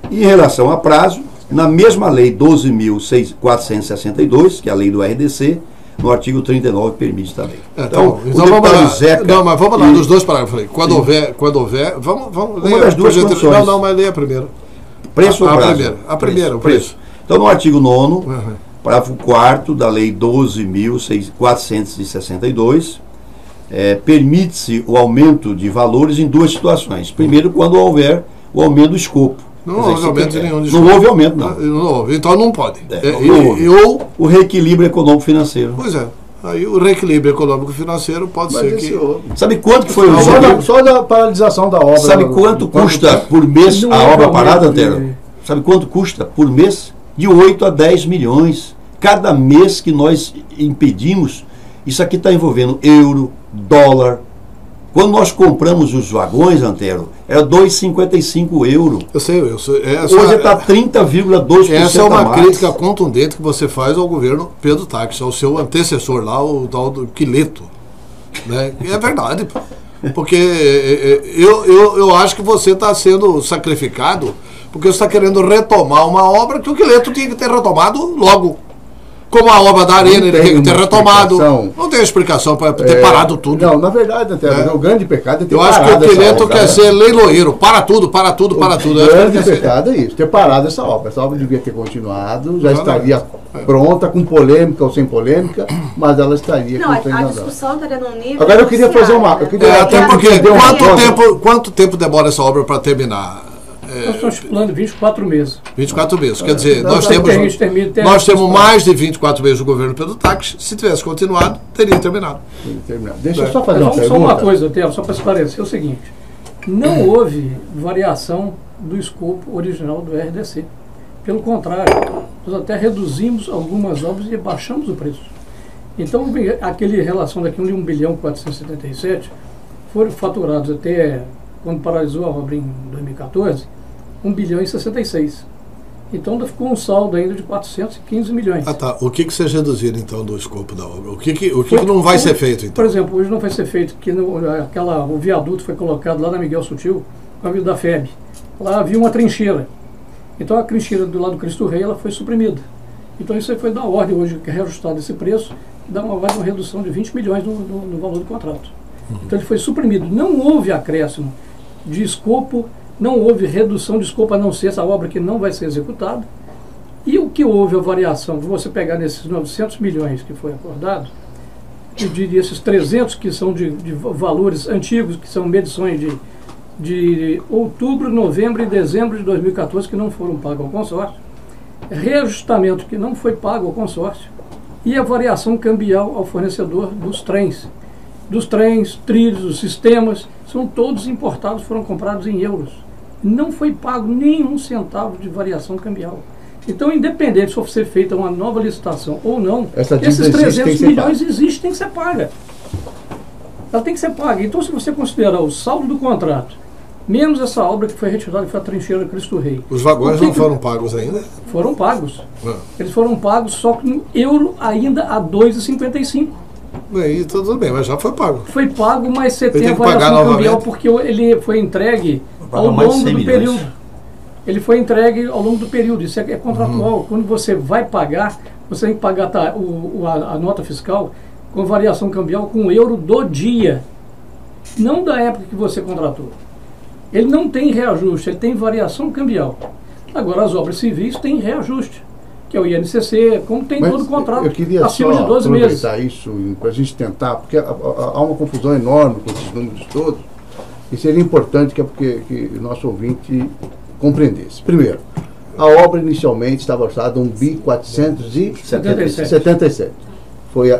Em relação a prazo, na mesma lei 12.462, que é a lei do RDC, no artigo 39 permite também. Então vamos lá. Não, mas vamos lá, dos 2 parágrafos. Quando houver, vamos ler. Uma das 2 condições. Não, mas leia primeiro. Preço ou prazo? A primeira, o preço. Então, no artigo 9º, parágrafo 4º da lei 12.462, permite-se o aumento de valores em 2 situações. Primeiro, quando houver o aumento do escopo. Não houve aumento nenhum de Não juros. houve aumento, não. Não houve, então não pode. Não houve. Ou, O reequilíbrio econômico-financeiro. pois é, aí o reequilíbrio econômico-financeiro pode Mas ser esse que... houve. Sabe quanto que foi o Só da, reequilíbrio? só da paralisação da obra. Sabe quanto custa por mês Não a houve obra aumento parada, de- Antero? Sabe quanto custa por mês? De 8 a 10 milhões. Cada mês que nós impedimos, isso aqui está envolvendo euro, dólar. Quando nós compramos os vagões, Antero, era 2,55 euros. Eu sei. Hoje está 30,2% Essa é a uma mais. crítica contundente que você faz ao governo Pedro Táxi, ao seu antecessor lá, o tal do Quileto. Né? E é verdade, pô. Porque eu acho que você está sendo sacrificado porque você está querendo retomar uma obra que o Quileto tinha que ter retomado logo. Como a obra da Arena, ele tinha que ter uma retomado. explicação. Não tem explicação para ter parado tudo. Não, na verdade, Antero, o grande pecado é ter Eu acho que parado o essa Quileto obra, quer né? ser leiloeiro. Para tudo. O Eu acho que ele grande quer ser- pecado é isso, ter parado essa obra. Essa obra devia ter continuado, já Exatamente. estaria pronta, com polêmica ou sem polêmica, mas ela estaria Não, a continuando. discussão estaria num nível. Agora eu queria fazer uma. crucial, Eu né? queria Até porque entender uma coisa. quanto tempo demora essa obra para terminar? Nós estamos estipulando 24 meses. 24 meses. Quer dizer, Não, nós não, temos, tem gente termina até nós temos a- mais de 24 meses do governo Pedro Táxi. Se tivesse continuado, teria terminado. Deixa eu só fazer uma Mas só pergunta. uma coisa, Theo, só para esclarecer, é o seguinte: não houve variação do escopo original do RDC. Pelo contrário, nós até reduzimos algumas obras e baixamos o preço. Então, aquele relação daqui de 1 bilhão 477 foram faturados até, quando paralisou a obra em 2014, 1 bilhão e 66. Então ficou um saldo ainda de 415 milhões. Ah, tá. O que vocês reduziram, então, do escopo da obra? O que não vai ser feito, então? Por exemplo, hoje não vai ser feito, que o viaduto foi colocado lá na Miguel Sutil, com a vida da FEB. Lá havia uma trincheira. Então a trincheira do lado do Cristo Rei ela foi suprimida. Então isso aí foi da ordem hoje, que é reajustado esse preço, vai dar uma redução de 20 milhões no valor do contrato. Então ele foi suprimido. Não houve acréscimo de escopo, não houve redução de escopo, a não ser essa obra que não vai ser executada. E o que houve a variação, de você pegar nesses 900 milhões que foi acordado, eu diria esses 300 que são de valores antigos, que são medições de outubro, novembro e dezembro de 2014 que não foram pagos ao consórcio, reajustamento que não foi pago ao consórcio e a variação cambial ao fornecedor dos trens. Dos trens, trilhos, os sistemas, são todos importados, foram comprados em euros. Não foi pago nenhum centavo de variação cambial. Então, independente se for ser feita uma nova licitação ou não, Essa dívida esses existe, 300 tem que ser milhões existem, tem que ser paga. Ela tem que ser paga. Então, se você considerar o saldo do contrato, menos essa obra que foi retirada, que foi a trincheira Cristo Rei. Os vagões o que não que- foram pagos ainda? Foram pagos. Ah. Eles foram pagos, só que no euro ainda a 2,55. Aí tudo bem, mas já foi pago. Foi pago, mas você Ele tem tem a que pagar variação cambial novamente? porque ele foi entregue Paga ao mais de longo 100 do milhões. período. Ele foi entregue ao longo do período, isso é contratual. Quando você vai pagar, você tem que pagar a nota fiscal com variação cambial com o euro do dia, não da época que você contratou. Ele não tem reajuste, ele tem variação cambial. Agora, as obras civis têm reajuste, que é o INCC, como tem Mas todo o contrato, eu queria acima só de 12 meses. aproveitar isso para a gente tentar, porque há uma confusão enorme com esses números todos, e seria importante que o nosso ouvinte compreendesse. Primeiro, a obra inicialmente estava orçada 1.477.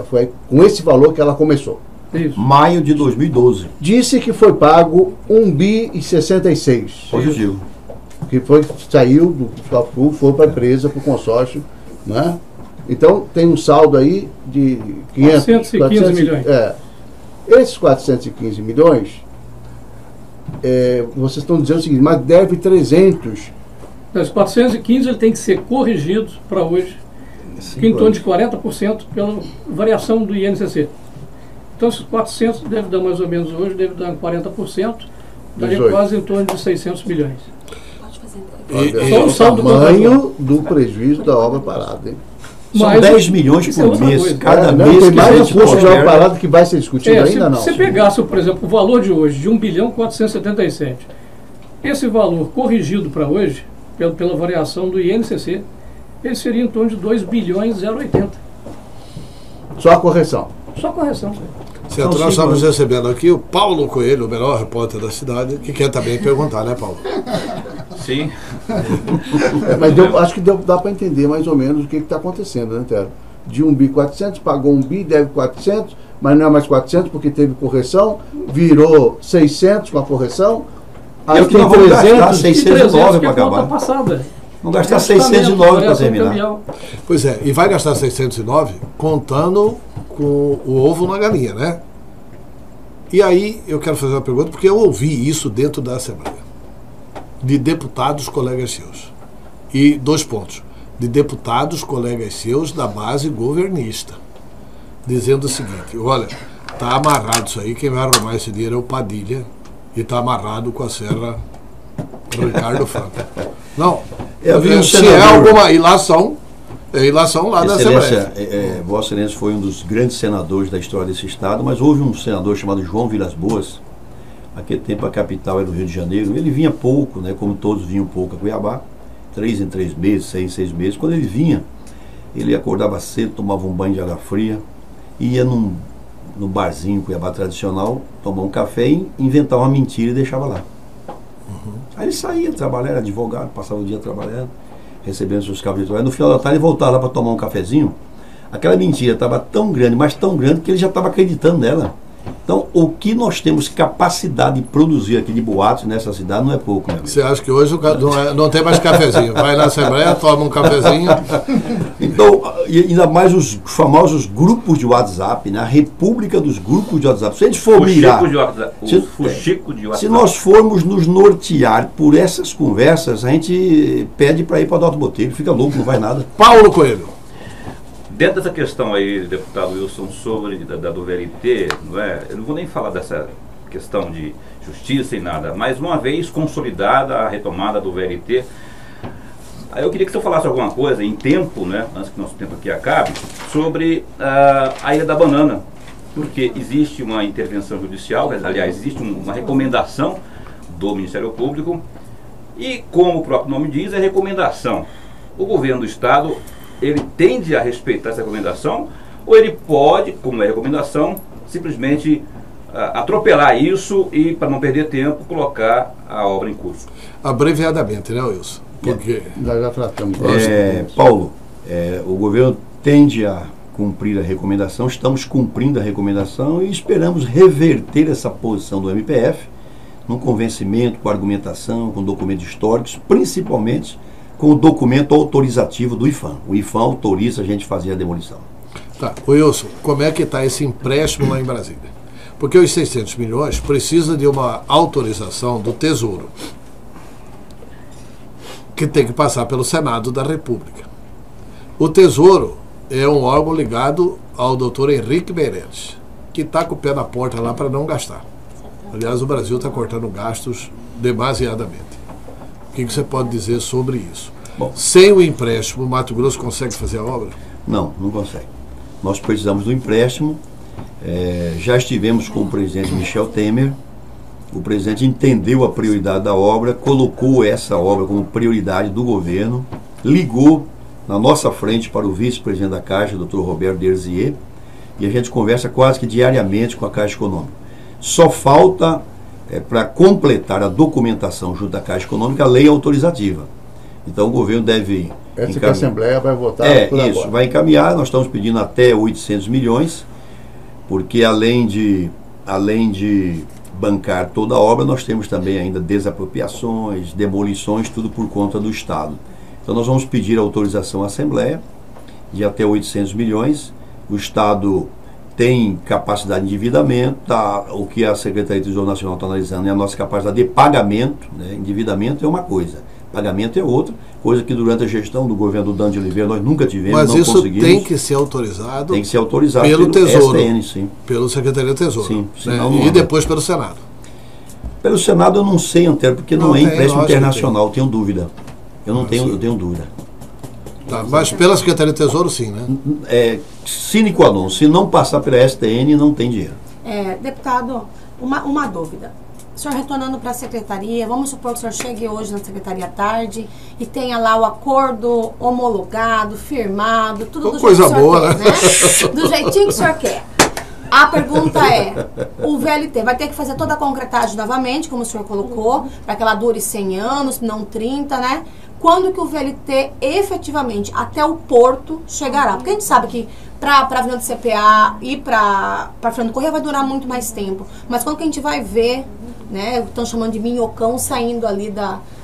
Foi com esse valor que ela começou. Isso. Maio de 2012. Disse que foi pago 1.066. Positivo. Que saiu do Capu, foi para a empresa, para o consórcio, né? Então tem um saldo aí de 415 milhões. Esses 415 milhões, vocês estão dizendo o seguinte, mas deve 300. Os 415 ele tem que ser corrigido para hoje, que em torno de 40% pela variação do INCC. Então esses 400 deve dar mais ou menos hoje, deve dar 40%, daria 18. quase em torno de 600 milhões. Só o saldo do tamanho do prejuízo da obra parada, hein? São Mas 10 milhões isso é por outra mês. coisa. Cada Não, mês tem que mais a um gente custo de obra posterga. parada que vai ser discutido se ainda não. você pegasse, por exemplo, o valor de hoje, de 1 bilhão 477, esse valor corrigido para hoje, pela variação do INCC, ele seria em torno de 2 bilhões 080. Só a correção. Só correção. Certo, São nós cinco estamos anos. recebendo aqui o Paulo Coelho, o melhor repórter da cidade, que quer também perguntar, né, Paulo? Sim. Mas acho que dá para entender mais ou menos o que está acontecendo, né, Tero? De 1 bi 400, pagou 1 bi, deve 400, mas não é mais 400 porque teve correção, virou 600 com a correção. Aí que nós vamos gastar 609 para acabar. Vamos gastar 609 para terminar. Pois é, e vai gastar 609 contando com o ovo na galinha, né? E aí eu quero fazer uma pergunta, porque eu ouvi isso dentro da Assembleia, de deputados colegas seus. E 2 pontos. De deputados colegas seus da base governista, dizendo o seguinte: olha, tá amarrado isso aí, quem vai arrumar esse dinheiro é o Padilha, e tá amarrado com a serra Ricardo Franco. Não, se é alguma ilação, é ilação lá da Assembleia. Vossa Excelência foi um dos grandes senadores da história desse estado, mas houve um senador chamado João Vilas Boas. Naquele tempo a capital era o Rio de Janeiro. Ele vinha pouco, né, como todos vinham pouco a Cuiabá, 3 em 3 meses, 6 em 6 meses. Quando ele vinha, ele acordava cedo, tomava um banho de água fria, ia no barzinho Cuiabá tradicional, tomar um café e inventava uma mentira e deixava lá. Aí ele saía trabalhar, era advogado, passava o dia trabalhando, recebendo seus cabos de trabalho. No final da tarde ele voltava lá para tomar um cafezinho. Aquela mentira estava tão grande, mas tão grande, que ele já estava acreditando nela. Então, o que nós temos capacidade de produzir aqui de boatos nessa cidade não é pouco, né? Você acha que hoje não tem mais cafezinho? Vai na Assembleia, toma um cafezinho. Então, ainda mais os famosos grupos de WhatsApp, né? A república dos grupos de WhatsApp. Se a gente for mirar... Se nós formos nos nortear por essas conversas, a gente pede para ir para o Alto Botelho, fica louco, não vai nada. Paulo Coelho. Dentro dessa questão aí, deputado Wilson, sobre do VLT, não é? Eu não vou nem falar dessa questão de justiça e nada, mas uma vez consolidada a retomada do VLT, aí eu queria que você falasse alguma coisa em tempo, né, antes que nosso tempo aqui acabe, sobre a Ilha da Banana, porque existe uma intervenção judicial, aliás, existe uma recomendação do Ministério Público, e como o próprio nome diz, é recomendação. O governo do Estado, ele tende a respeitar essa recomendação, ou ele pode, como é recomendação, simplesmente atropelar isso e, para não perder tempo, colocar a obra em curso? Abreviadamente, né, Wilson? Porque já tratamos. Paulo, o governo tende a cumprir a recomendação, estamos cumprindo a recomendação e esperamos reverter essa posição do MPF num convencimento, com argumentação, com documentos históricos, principalmente com o documento autorizativo do IPHAN. O IPHAN autoriza a gente fazer a demolição. Tá. Wilson, como é que está esse empréstimo lá em Brasília? Porque os 600 milhões precisa de uma autorização do Tesouro, que tem que passar pelo Senado da República. O Tesouro é um órgão ligado ao doutor Henrique Meirelles, que está com o pé na porta lá para não gastar. Aliás, o Brasil está cortando gastos demasiadamente. O que você pode dizer sobre isso? Bom, sem o empréstimo, o Mato Grosso consegue fazer a obra? Não consegue. Nós precisamos do empréstimo. Já estivemos com o presidente Michel Temer. O presidente entendeu a prioridade da obra, colocou essa obra como prioridade do governo, ligou na nossa frente para o vice-presidente da Caixa, Dr. Roberto Derzier, e a gente conversa quase que diariamente com a Caixa Econômica. Só falta, para completar a documentação junto à Caixa Econômica, a lei autorizativa. Então o governo deve... Essa que a Assembleia vai votar por isso, agora. Vai encaminhar. Nós estamos pedindo até 800 milhões, porque além de bancar toda a obra, nós temos também ainda desapropriações, demolições, tudo por conta do Estado. Então nós vamos pedir a autorização à Assembleia de até 800 milhões. O Estado tem capacidade de endividamento, o que a Secretaria do Tesouro Nacional está analisando é a nossa capacidade de pagamento, né? Endividamento é uma coisa, pagamento é outra, coisa que durante a gestão do governo do Dan de Oliveira nós nunca tivemos. Mas não isso conseguimos. Tem que ser autorizado. Tem que ser autorizado pelo Tesouro, STN, sim. Pelo Secretaria do Tesouro. Sim, né? E depois pelo Senado. Pelo Senado eu não sei, Antero, porque não é empréstimo internacional, tenho dúvida. Eu tenho dúvida. Tá, mas pela Secretaria do Tesouro, sim, né? Sine qua non, se não passar pela STN, não tem dinheiro. Deputado, uma dúvida. O senhor retornando para a Secretaria, vamos supor que o senhor chegue hoje na Secretaria à tarde e tenha lá o acordo homologado, firmado, tudo do coisa jeito que o senhor boa, quer, né? Do jeitinho que o senhor quer. A pergunta é, o VLT vai ter que fazer toda a concretagem novamente, como o senhor colocou, para que ela dure 100 anos, não 30, né? Quando que o VLT efetivamente até o porto chegará? Porque a gente sabe que para a Avenida do CPA e para Fernando Corrêa vai durar muito mais tempo. Mas quando que a gente vai ver, né? Estão chamando de minhocão saindo ali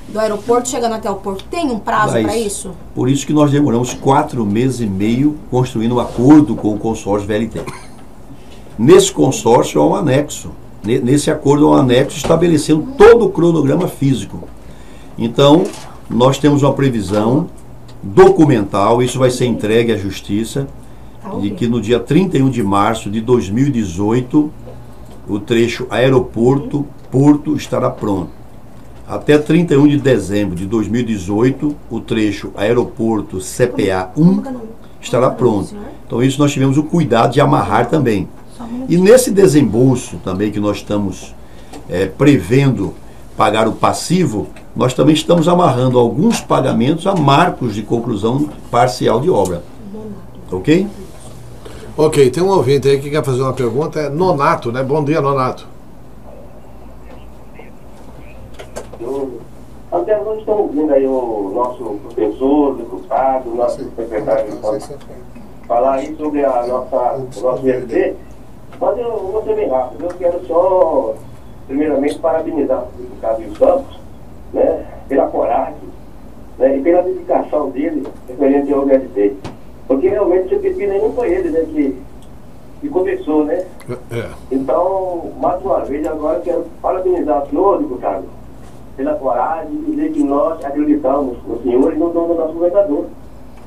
do aeroporto, chegando até o porto. Tem um prazo para isso? Por isso que nós demoramos 4 meses e meio construindo um acordo com o consórcio VLT. Nesse consórcio há um anexo. Nesse acordo há um anexo estabelecendo todo o cronograma físico. Então, nós temos uma previsão documental, isso vai ser entregue à Justiça, de que no dia 31 de março de 2018, o trecho aeroporto-porto estará pronto. Até 31 de dezembro de 2018, o trecho aeroporto CPA 1 estará pronto. Então isso nós tivemos o cuidado de amarrar também. E nesse desembolso também que nós estamos prevendo pagar o passivo, nós também estamos amarrando alguns pagamentos a marcos de conclusão parcial de obra. Ok? Ok, tem um ouvinte aí que quer fazer uma pergunta, é Nonato, né? Bom dia, Nonato. Até nós estamos ouvindo aí o nosso professor, deputado, o nosso secretário falar aí sobre o nosso VLT, mas eu vou ser bem rápido. Eu quero só, primeiramente, parabenizar o deputado Wilson Santos, né, pela coragem, né, e pela dedicação dele referente ao VLT. Porque realmente esse pepino aí não foi ele, né, que começou, né? Então, mais uma vez, agora eu quero parabenizar o senhor, deputado, pela coragem de dizer que nós acreditamos no senhor e no nosso governador.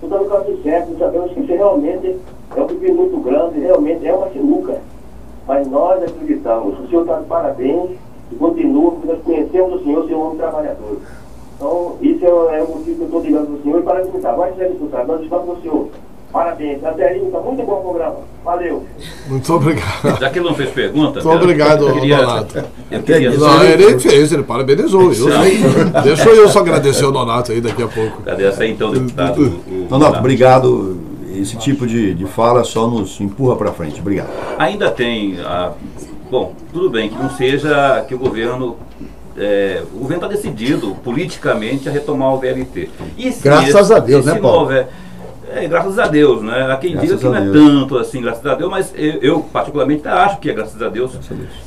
Então, no caso certo, nós sabemos que isso realmente é um pepino muito grande, realmente é uma sinuca. Mas nós acreditamos. O senhor está de parabéns e continua, porque nós conhecemos o senhor é um homem trabalhador. Então, isso é o motivo que eu estou ligando para o senhor e parabenizar. Vai ser deputado, nós estamos com o senhor. Parabéns, até está muito bom o programa. Valeu. Muito obrigado. Já que ele não fez pergunta... Muito obrigado, Donato. Não, ele fez, ele parabenizou. Deixa eu só agradecer o Donato aí daqui a pouco. Agradeço aí então, deputado. Donato, obrigado. Esse tipo de fala só nos empurra para frente. Obrigado. Ainda tem... bom, tudo bem que não seja que o governo está decidido politicamente a retomar o VLT. Graças a Deus, né, Paulo? Graças a Deus, né? Há quem diga que não é tanto assim, graças a Deus, mas eu particularmente acho que é graças a Deus.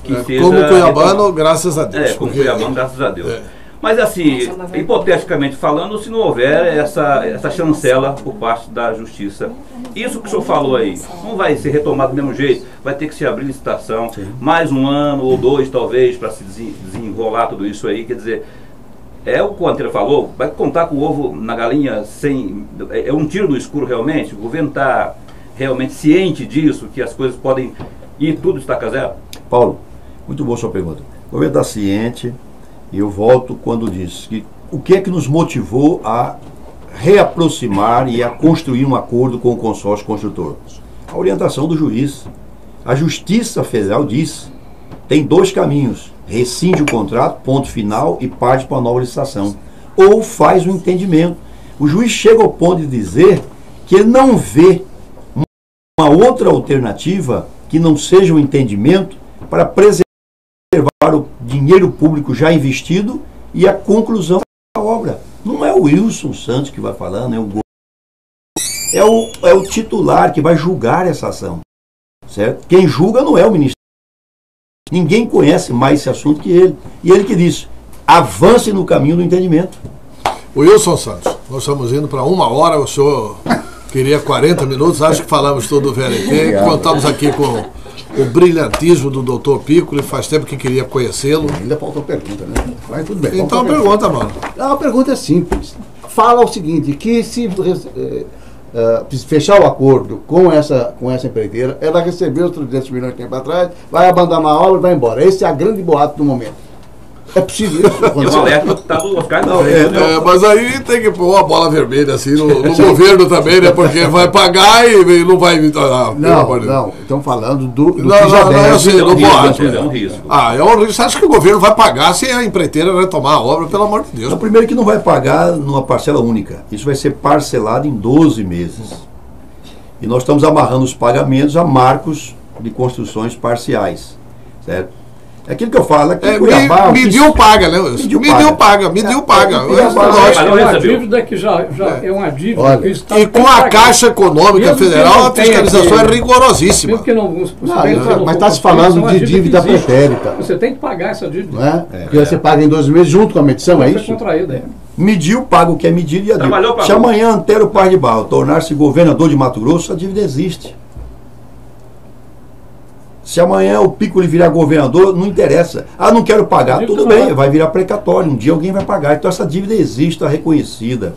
Que seja como cuiabano, graças a Deus. Como cuiabano, graças a Deus. Mas assim, hipoteticamente falando, se não houver essa chancela por parte da Justiça, isso que o senhor falou aí, não vai ser retomado do mesmo jeito, vai ter que se abrir licitação, mais um ano ou 2 talvez, para se desenrolar tudo isso aí, quer dizer... o que o Antero falou, vai contar com o ovo na galinha sem... É um tiro no escuro realmente? O governo está realmente ciente disso, que as coisas podem ir tudo estaca zero? Paulo, muito boa sua pergunta. O governo está ciente, e eu volto quando disse que o que é que nos motivou a reaproximar e a construir um acordo com o consórcio construtor? A orientação do juiz. A Justiça Federal diz, tem 2 caminhos. Rescinde o contrato, ponto final, e parte para a nova licitação. Ou faz o entendimento. O juiz chega ao ponto de dizer que ele não vê uma outra alternativa que não seja o entendimento para preservar o dinheiro público já investido e a conclusão da obra. Não é o Wilson Santos que vai falando, é o titular que vai julgar essa ação. Certo? Quem julga não é o ministro. Ninguém conhece mais esse assunto que ele. E ele que disse, avance no caminho do entendimento. Wilson Santos, nós estamos indo para 1 hora, o senhor queria 40 minutos, acho que falamos tudo do VLT, contamos aqui com o brilhantismo do Dr. Piccoli, faz tempo que queria conhecê-lo. Ainda faltou pergunta, né? Mas tudo bem. Então pergunta, mano. A pergunta é simples. Fala o seguinte, que se fechar o acordo com essa empreiteira, ela recebeu os 300 milhões de tempo atrás, vai abandonar a obra e vai embora. Esse é a grande boato do momento. É possível isso acontecer? Eu alerta tá do Oscar não. Mas aí tem que pôr uma bola vermelha assim no governo também, né? Porque vai pagar e não vai... Não, estamos falando do que já deve. É um risco. É um risco. Você acha que o governo vai pagar se a empreiteira retomar a obra, pelo amor de Deus? Então, primeiro que não vai pagar numa parcela única. Isso vai ser parcelado em 12 meses. E nós estamos amarrando os pagamentos a marcos de construções parciais, certo? É aquilo que eu falo, aqui em Cuiabá... Mediu paga, né, Wilson? Mediu paga. É uma dívida que já é uma dívida. Olha, que o Estado E com a Caixa Econômica Federal, a fiscalização é rigorosíssima. Mesmo que não, mas está se falando de dívida pretérita. Você tem que pagar essa dívida. Não é? Porque você paga em 12 meses junto com a medição, é isso? Contraída, Mediu, paga o que é medido e a dívida. Trabalhou, Se amanhã Antero Paz de Barro tornar-se governador de Mato Grosso, a dívida existe. Se amanhã o Piccoli virar governador, não interessa. Ah, não quero pagar. Tudo bem, vai virar precatório. Um dia alguém vai pagar. Então essa dívida existe, está reconhecida.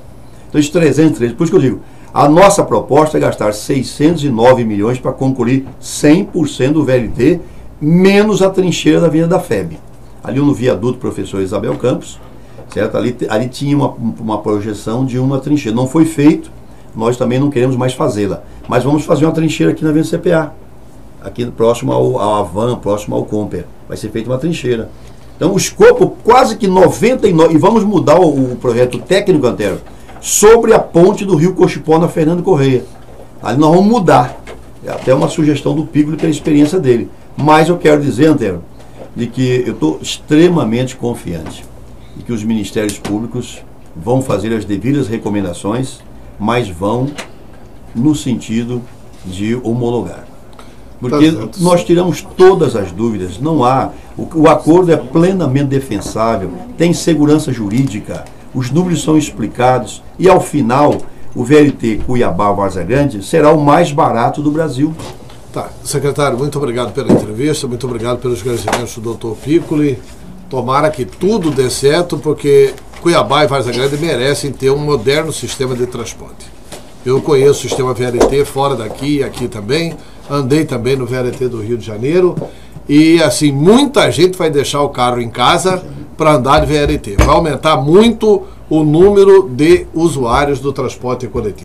Então esses 313, por isso que eu digo, a nossa proposta é gastar 609 milhões para concluir 100% do VLT, menos a trincheira da Avenida da FEB. Ali no viaduto Professor Isabel Campos, certo? Ali tinha uma projeção de uma trincheira. Não foi feito, nós também não queremos mais fazê-la. Mas vamos fazer uma trincheira aqui na Avenida CPA. Aqui próximo ao Avan, próximo ao Comper. Vai ser feita uma trincheira. Então o escopo quase que 99, e vamos mudar o projeto técnico, Antero, sobre a ponte do Rio Cochipó na Fernando Correia. Ali nós vamos mudar. É até uma sugestão do Piccoli pela experiência dele. Mas eu quero dizer, Antero, de que eu estou extremamente confiante de que os ministérios públicos vão fazer as devidas recomendações, mas vão no sentido de homologar. Porque nós tiramos todas as dúvidas, não há. O acordo é plenamente defensável, tem segurança jurídica, os números são explicados e, ao final, o VLT Cuiabá-Várzea Grande será o mais barato do Brasil. Tá, secretário, muito obrigado pela entrevista, muito obrigado pelos esclarecimentos do doutor Piccoli. Tomara que tudo dê certo, porque Cuiabá e Várzea Grande merecem ter um moderno sistema de transporte. Eu conheço o sistema VLT fora daqui e aqui também. Andei também no VLT do Rio de Janeiro e, assim, muita gente vai deixar o carro em casa para andar de VLT. Vai aumentar muito o número de usuários do transporte coletivo.